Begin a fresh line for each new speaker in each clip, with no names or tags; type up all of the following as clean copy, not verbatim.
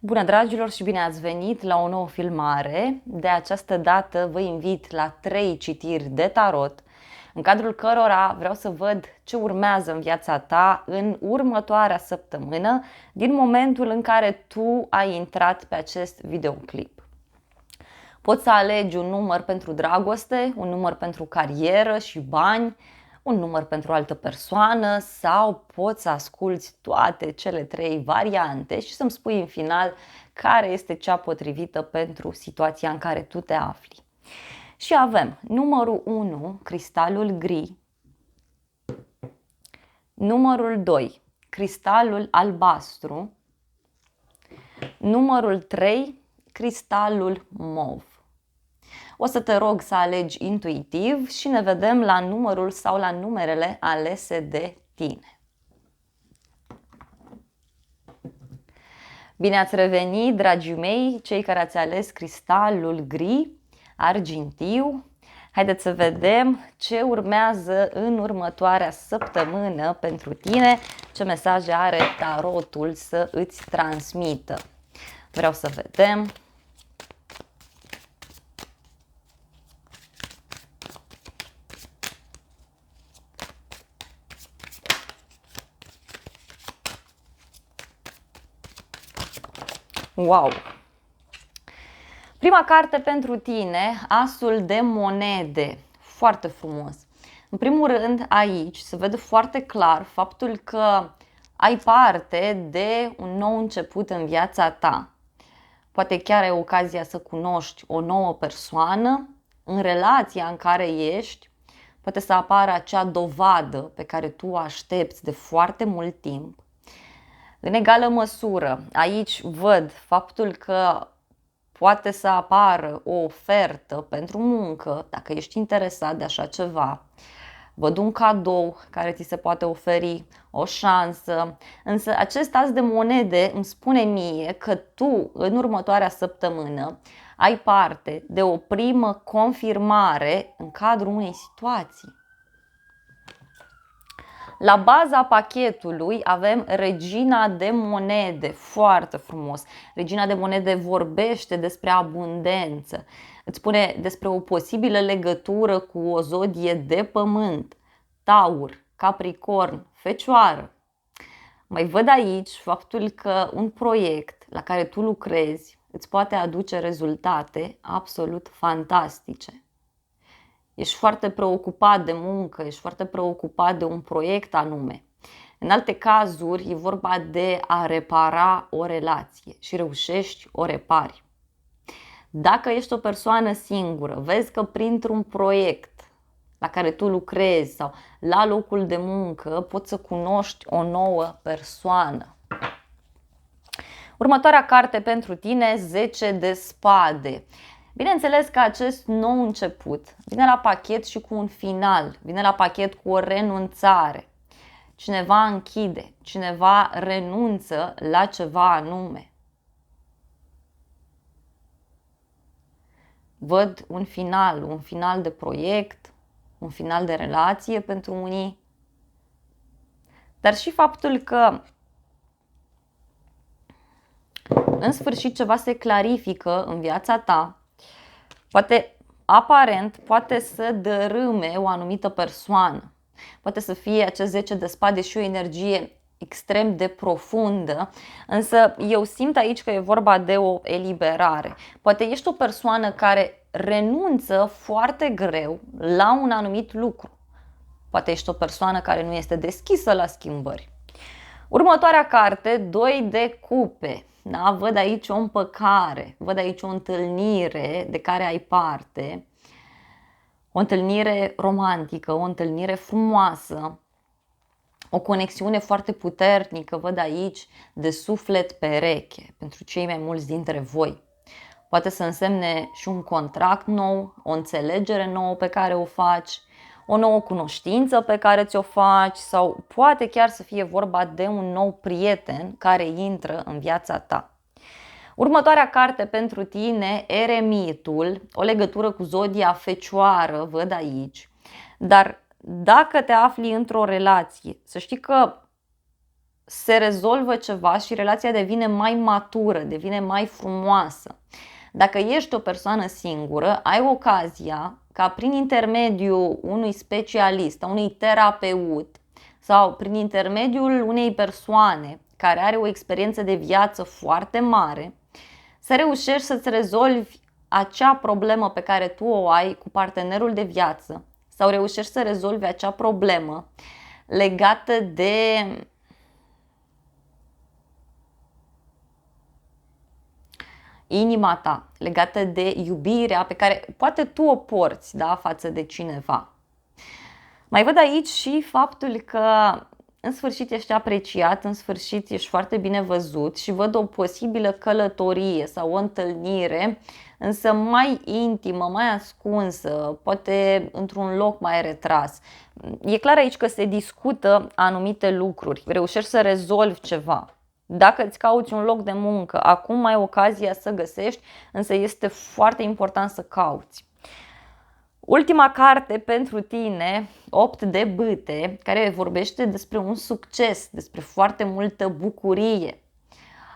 Bună dragilor și bine ați venit la o nouă filmare. De această dată vă invit la 3 citiri de tarot, în cadrul cărora vreau să văd ce urmează în viața ta în următoarea săptămână, din momentul în care tu ai intrat pe acest videoclip. Poți să alegi un număr pentru dragoste, un număr pentru carieră și bani, un număr pentru altă persoană sau poți să asculți toate cele 3 variante și să-mi spui în final care este cea potrivită pentru situația în care tu te afli. Și avem numărul 1, cristalul gri, numărul 2, cristalul albastru, numărul 3, cristalul mov. O să te rog să alegi intuitiv și ne vedem la numărul sau la numerele alese de tine. Bine ați revenit, dragii mei, cei care ați ales cristalul gri, argintiu. Haideți să vedem ce urmează în următoarea săptămână pentru tine, ce mesaje are tarotul să îți transmită. Vreau să vedem. Wow! Prima carte pentru tine, asul de monede. Foarte frumos. În primul rând, aici se vede foarte clar faptul că ai parte de un nou început în viața ta. Poate chiar ai ocazia să cunoști o nouă persoană în relația în care ești. Poate să apară acea dovadă pe care tu o aștepți de foarte mult timp. În egală măsură, aici văd faptul că poate să apară o ofertă pentru muncă, dacă ești interesat de așa ceva. Văd un cadou care ți se poate oferi, o șansă, însă acest as de monede îmi spune mie că tu, în următoarea săptămână, ai parte de o primă confirmare în cadrul unei situații. La baza pachetului avem regina de monede, foarte frumos. Regina de monede vorbește despre abundență, îți spune despre o posibilă legătură cu o zodie de pământ, Taur, Capricorn, Fecioară. Mai văd aici faptul că un proiect la care tu lucrezi îți poate aduce rezultate absolut fantastice. Ești foarte preocupat de muncă, ești foarte preocupat de un proiect anume. În alte cazuri e vorba de a repara o relație și reușești o repari. Dacă ești o persoană singură, vezi că printr-un proiect la care tu lucrezi sau la locul de muncă poți să cunoști o nouă persoană. Următoarea carte pentru tine, 10 de spade. Bineînțeles că acest nou început vine la pachet și cu un final, vine la pachet cu o renunțare. Cineva închide, cineva renunță la ceva anume. Văd un final de proiect, un final de relație pentru unii, dar și faptul că în sfârșit ceva se clarifică în viața ta. Poate, aparent, poate să dărâme o anumită persoană. Poate să fie acest 10 de spade și o energie extrem de profundă, însă eu simt aici că e vorba de o eliberare. Poate ești o persoană care renunță foarte greu la un anumit lucru. Poate ești o persoană care nu este deschisă la schimbări. Următoarea carte, 2 de cupe. Da? Văd aici o împăcare, văd aici o întâlnire de care ai parte, o întâlnire romantică, o întâlnire frumoasă, o conexiune foarte puternică, văd aici, de suflet pereche pentru cei mai mulți dintre voi. Poate să însemne și un contract nou, o înțelegere nouă pe care o faci, o nouă cunoștință pe care ți-o faci sau poate chiar să fie vorba de un nou prieten care intră în viața ta. Următoarea carte pentru tine, Eremitul, o legătură cu zodia Fecioară, văd aici. Dar dacă te afli într-o relație, să știi că se rezolvă ceva și relația devine mai matură, devine mai frumoasă. Dacă ești o persoană singură, ai ocazia ca prin intermediul unui specialist, a unui terapeut sau prin intermediul unei persoane care are o experiență de viață foarte mare, să reușești să-ți rezolvi acea problemă pe care tu o ai cu partenerul de viață sau reușești să rezolvi acea problemă legată de inima ta, legată de iubirea pe care poate tu o porți, da, față de cineva. Mai văd aici și faptul că în sfârșit ești apreciat, în sfârșit ești foarte bine văzut și văd o posibilă călătorie sau o întâlnire, însă mai intimă, mai ascunsă, poate într-un loc mai retras. E clar aici că se discută anumite lucruri, reușești să rezolvi ceva. Dacă îți cauți un loc de muncă, acum ai ocazia să găsești, însă este foarte important să cauți. Ultima carte pentru tine, 8 de bâte, care vorbește despre un succes, despre foarte multă bucurie.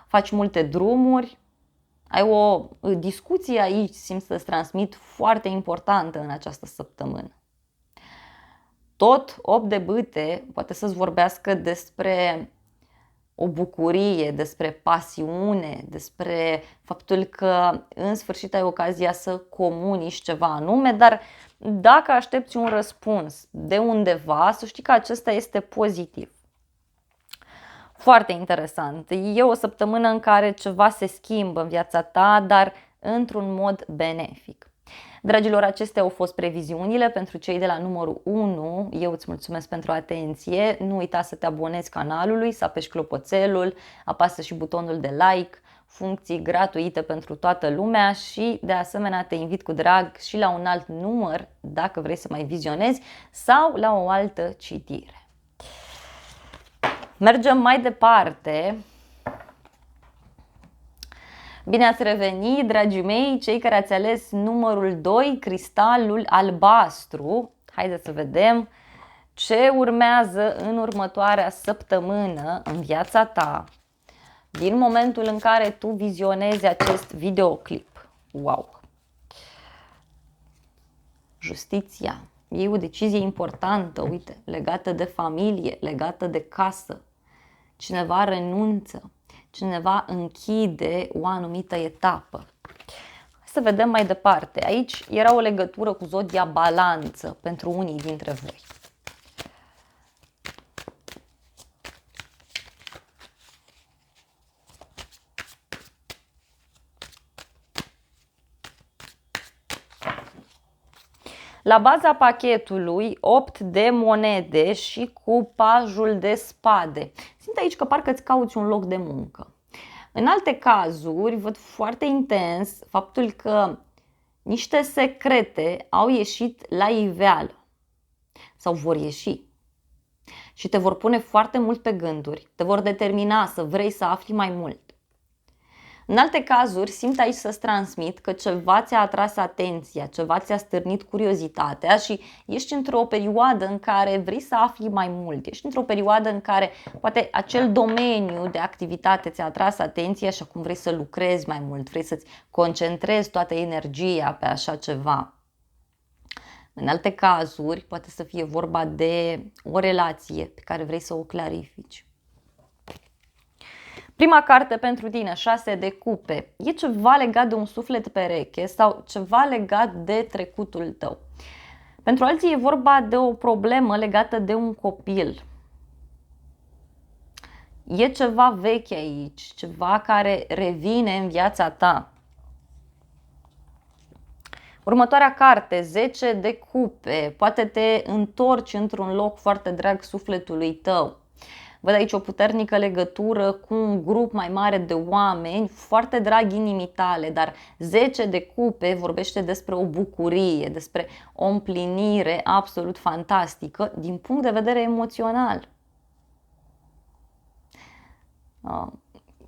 Faci multe drumuri, ai o discuție aici, simți să-ți transmit, foarte importantă în această săptămână. Tot 8 de bâte poate să-ți vorbească despre o bucurie, despre pasiune, despre faptul că în sfârșit ai ocazia să comunici ceva anume, dar dacă aștepți un răspuns de undeva, să știi că acesta este pozitiv. Foarte interesant. E o săptămână în care ceva se schimbă în viața ta, dar într-un mod benefic. Dragilor, acestea au fost previziunile pentru cei de la numărul 1. Eu îți mulțumesc pentru atenție. Nu uita să te abonezi canalului, să apeși clopoțelul, apasă și butonul de like, funcții gratuite pentru toată lumea și de asemenea te invit cu drag și la un alt număr dacă vrei să mai vizionezi sau la o altă citire. Mergem mai departe. Bine ați revenit, dragii mei, cei care ați ales numărul 2, cristalul albastru. Haideți să vedem ce urmează în următoarea săptămână în viața ta, din momentul în care tu vizionezi acest videoclip. Wow! Justiția. E o decizie importantă, uite, legată de familie, legată de casă. Cineva renunță. Cineva închide o anumită etapă. Să vedem mai departe. Aici era o legătură cu zodia Balanță pentru unii dintre voi. La baza pachetului 8 de monede și cu pajul de spade. Simt aici că parcă îți cauți un loc de muncă. În alte cazuri văd foarte intens faptul că niște secrete au ieșit la iveală sau vor ieși și te vor pune foarte mult pe gânduri, te vor determina să vrei să afli mai mult. În alte cazuri simt aici să-ți transmit că ceva ți-a atras atenția, ceva ți-a stârnit curiozitatea și ești într-o perioadă în care vrei să afli mai mult. Ești într-o perioadă în care poate acel domeniu de activitate ți-a atras atenția și acum vrei să lucrezi mai mult, vrei să-ți concentrezi toată energia pe așa ceva. În alte cazuri poate să fie vorba de o relație pe care vrei să o clarifici. Prima carte pentru tine, 6 de cupe. E ceva legat de un suflet pereche sau ceva legat de trecutul tău. Pentru alții e vorba de o problemă legată de un copil. E ceva vechi aici, ceva care revine în viața ta. Următoarea carte, 10 de cupe. Poate te întorci într-un loc foarte drag sufletului tău. Văd aici o puternică legătură cu un grup mai mare de oameni, foarte drag inimii tale, dar 10 de cupe vorbește despre o bucurie, despre o împlinire absolut fantastică din punct de vedere emoțional.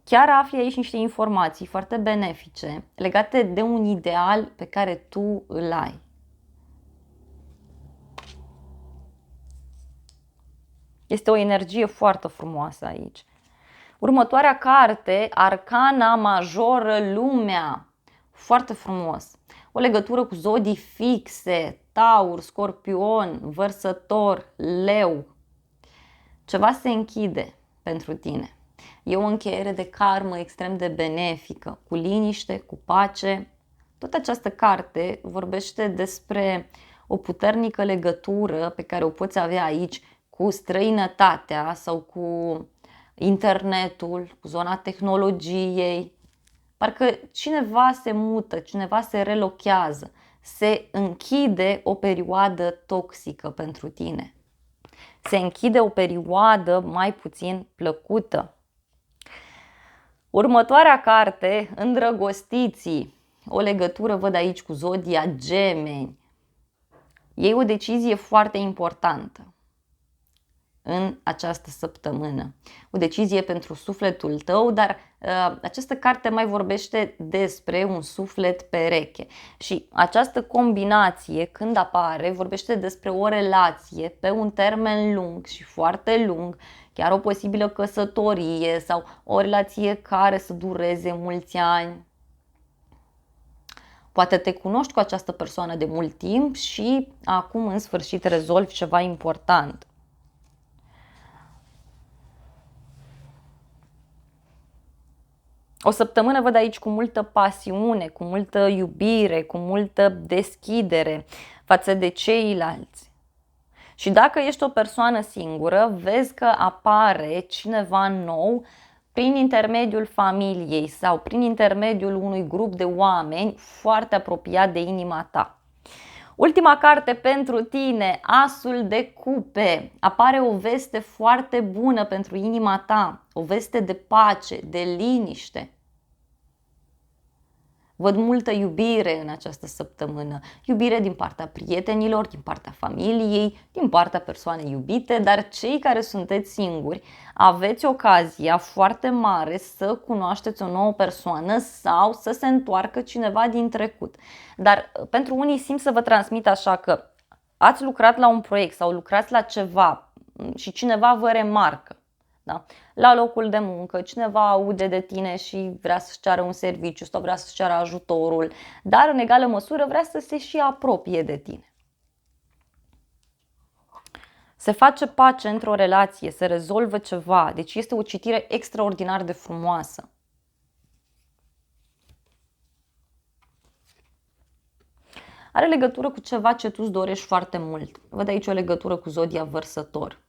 Chiar afli aici niște informații foarte benefice legate de un ideal pe care tu îl ai. Este o energie foarte frumoasă aici. Următoarea carte, Arcana Majoră Lumea. Foarte frumos. O legătură cu zodii fixe, Taur, Scorpion, Vărsător, Leu. Ceva se închide pentru tine. E o încheiere de karmă extrem de benefică, cu liniște, cu pace. Tot această carte vorbește despre o puternică legătură pe care o poți avea aici cu străinătatea sau cu internetul, cu zona tehnologiei. Parcă cineva se mută, cineva se relochează, se închide o perioadă toxică pentru tine. Se închide o perioadă mai puțin plăcută. Următoarea carte, Îndrăgostiții. O legătură văd aici cu zodia Gemeni. E o decizie foarte importantă în această săptămână. O decizie pentru sufletul tău, dar această carte mai vorbește despre un suflet pereche. Și această combinație, când apare, vorbește despre o relație pe un termen lung și foarte lung, chiar o posibilă căsătorie sau o relație care să dureze mulți ani. Poate te cunoști cu această persoană de mult timp și acum în sfârșit rezolvi ceva important. O săptămână văd aici cu multă pasiune, cu multă iubire, cu multă deschidere față de ceilalți. Și dacă ești o persoană singură, vezi că apare cineva nou prin intermediul familiei sau prin intermediul unui grup de oameni foarte apropiat de inima ta. Ultima carte pentru tine, Asul de cupe. Apare o veste foarte bună pentru inima ta, o veste de pace, de liniște. Văd multă iubire în această săptămână. Iubire din partea prietenilor, din partea familiei, din partea persoanei iubite, dar cei care sunteți singuri aveți ocazia foarte mare să cunoașteți o nouă persoană sau să se întoarcă cineva din trecut. Dar pentru unii simt să vă transmit așa că ați lucrat la un proiect sau lucrați la ceva și cineva vă remarcă. Da? La locul de muncă, cineva aude de tine și vrea să-și ceară un serviciu sau vrea să-și ceară ajutorul, dar în egală măsură vrea să se și apropie de tine. Se face pace într-o relație, se rezolvă ceva, deci este o citire extraordinar de frumoasă. Are legătură cu ceva ce tu îți dorești foarte mult. Văd aici o legătură cu zodia Vărsător.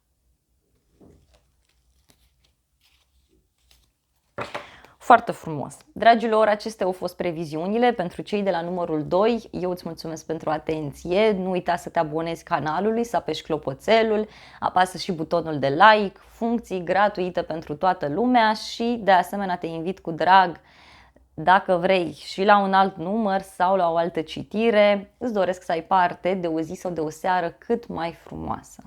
Foarte frumos. Dragilor, acestea au fost previziunile pentru cei de la numărul 2. Eu îți mulțumesc pentru atenție. Nu uita să te abonezi canalului, să apeși clopoțelul, apasă și butonul de like, funcții gratuite pentru toată lumea și de asemenea te invit cu drag, dacă vrei, și la un alt număr sau la o altă citire. Îți doresc să ai parte de o zi sau de o seară cât mai frumoasă.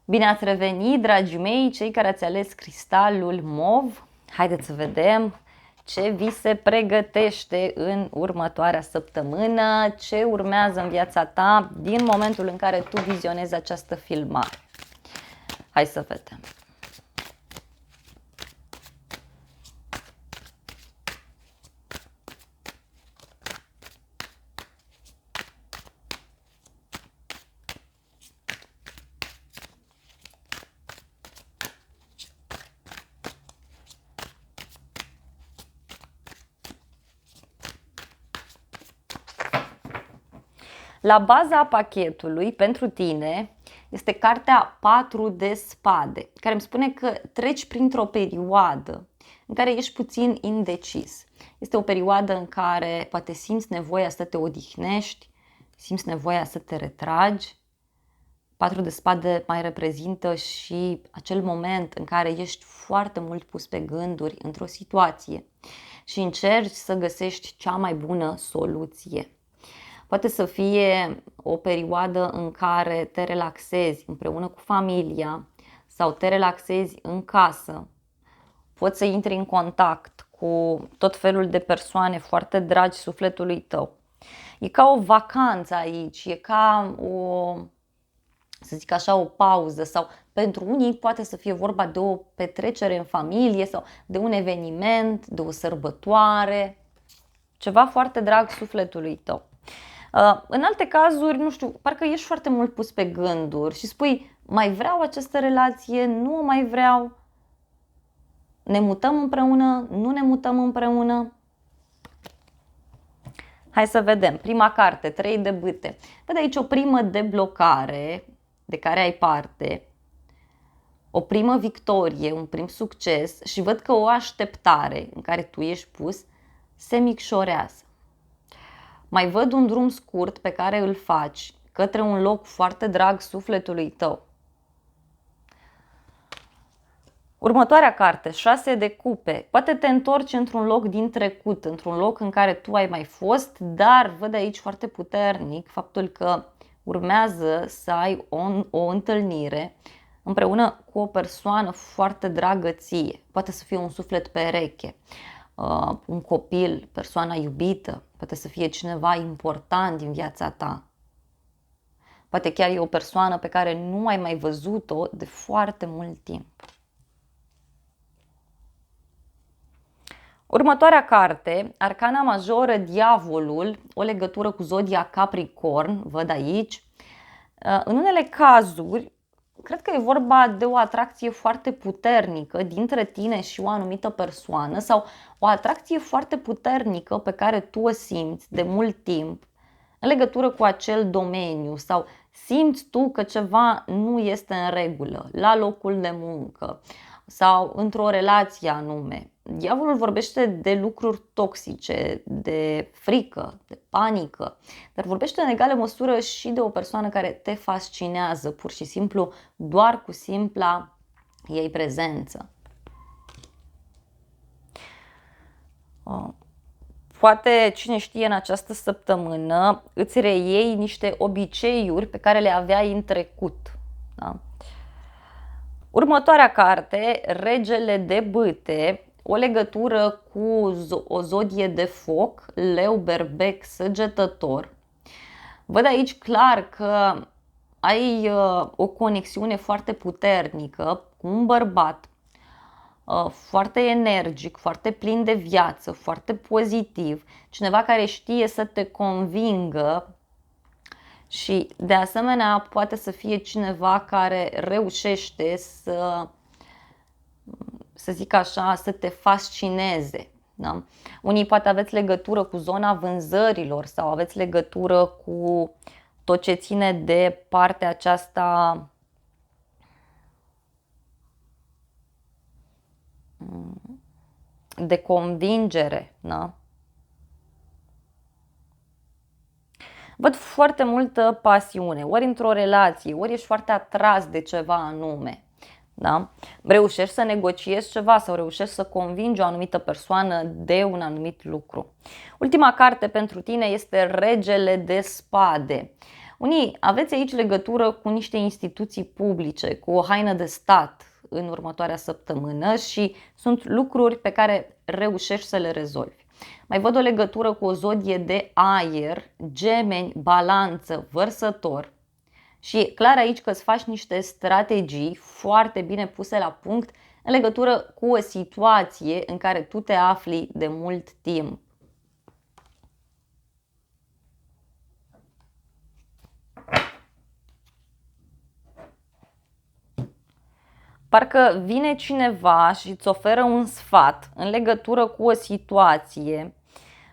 Bine ați revenit, dragii mei, cei care ați ales cristalul mov. Haideți să vedem ce vi se pregătește în următoarea săptămână, ce urmează în viața ta din momentul în care tu vizionezi această filmare. Hai să vedem. La baza pachetului pentru tine este cartea 4 de spade, care îmi spune că treci printr-o perioadă în care ești puțin indecis. Este o perioadă în care poate simți nevoia să te odihnești, simți nevoia să te retragi. 4 de spade mai reprezintă și acel moment în care ești foarte mult pus pe gânduri într-o situație și încerci să găsești cea mai bună soluție. Poate să fie o perioadă în care te relaxezi împreună cu familia sau te relaxezi în casă. Poți să intri în contact cu tot felul de persoane foarte dragi sufletului tău. E ca o vacanță aici, e ca o să zic așa, o pauză, sau pentru unii poate să fie vorba de o petrecere în familie sau de un eveniment, de o sărbătoare, ceva foarte drag sufletului tău. În alte cazuri, nu știu, parcă ești foarte mult pus pe gânduri și spui, mai vreau această relație, nu o mai vreau, ne mutăm împreună, nu ne mutăm împreună. Hai să vedem. Prima carte, 3 de bâte. Văd aici o primă deblocare de care ai parte, o primă victorie, un prim succes și văd că o așteptare în care tu ești pus se micșorează. Mai văd un drum scurt pe care îl faci către un loc foarte drag sufletului tău. Următoarea carte, 6 de cupe. Poate te întorci într-un loc din trecut, într-un loc în care tu ai mai fost, dar văd aici foarte puternic faptul că urmează să ai o întâlnire împreună cu o persoană foarte dragă ție. Poate să fie un suflet pereche, un copil, persoana iubită, poate să fie cineva important din viața ta. Poate chiar e o persoană pe care nu ai mai văzut-o de foarte mult timp. Următoarea carte, Arcana Majoră, Diavolul, o legătură cu zodia Capricorn, văd aici. În unele cazuri, cred că e vorba de o atracție foarte puternică dintre tine și o anumită persoană sau o atracție foarte puternică pe care tu o simți de mult timp în legătură cu acel domeniu sau simți tu că ceva nu este în regulă la locul de muncă sau într-o relație anume. Diavolul vorbește de lucruri toxice, de frică, de panică, dar vorbește în egală măsură și de o persoană care te fascinează, pur și simplu, doar cu simpla ei prezență. Poate, cine știe, în această săptămână îți reiei niște obiceiuri pe care le aveai în trecut. Da? Următoarea carte, Regele de bâte, o legătură cu o zodie de foc, leu, berbec, săgetător. Văd aici clar că ai o conexiune foarte puternică cu un bărbat foarte energic, foarte plin de viață, foarte pozitiv, cineva care știe să te convingă și de asemenea poate să fie cineva care reușește să zic așa, să te fascineze. Da? Unii poate aveți legătură cu zona vânzărilor sau aveți legătură cu tot ce ține de partea aceasta de convingere. Da? Văd foarte multă pasiune, ori într-o relație, ori ești foarte atras de ceva anume. Da? Reușești să negociezi ceva sau reușești să convingi o anumită persoană de un anumit lucru. Ultima carte pentru tine este Regele de spade. Unii aveți aici legătură cu niște instituții publice, cu o haină de stat în următoarea săptămână și sunt lucruri pe care reușești să le rezolvi. Mai văd o legătură cu o zodie de aer, Gemeni, Balanță, Vărsător. Și e clar aici că îți faci niște strategii foarte bine puse la punct în legătură cu o situație în care tu te afli de mult timp. Parcă vine cineva și îți oferă un sfat în legătură cu o situație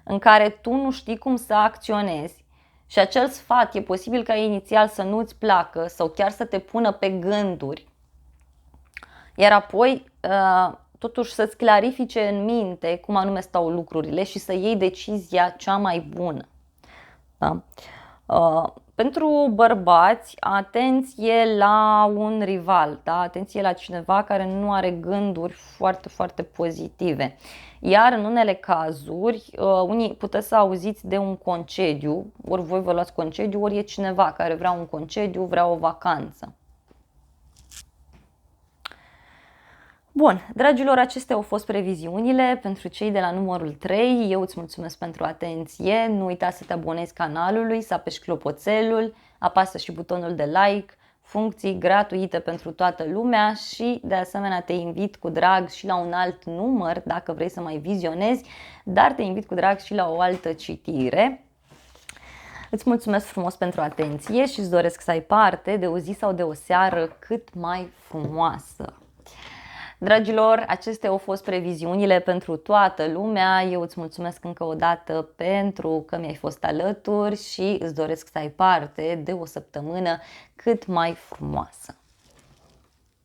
în care tu nu știi cum să acționezi și acel sfat e posibil ca inițial să nu-ți placă sau chiar să te pună pe gânduri, iar apoi totuși să-ți clarifice în minte cum anume stau lucrurile și să iei decizia cea mai bună. Da? Pentru bărbați, atenție la un rival, da? Atenție la cineva care nu are gânduri foarte, foarte pozitive. Iar în unele cazuri, unii puteți să auziți de un concediu, ori voi vă luați concediu, ori e cineva care vrea un concediu, vrea o vacanță. Bun, dragilor, acestea au fost previziunile pentru cei de la numărul 3. Eu îți mulțumesc pentru atenție. Nu uita să te abonezi canalului, să apeși clopoțelul, apasă și butonul de like. funcții gratuite pentru toată lumea și de asemenea te invit cu drag și la un alt număr dacă vrei să mai vizionezi, dar te invit cu drag și la o altă citire. Îți mulțumesc frumos pentru atenție și îți doresc să ai parte de o zi sau de o seară cât mai frumoasă. Dragilor, acestea au fost previziunile pentru toată lumea. Eu îți mulțumesc încă o dată pentru că mi-ai fost alături și îți doresc să ai parte de o săptămână cât mai frumoasă.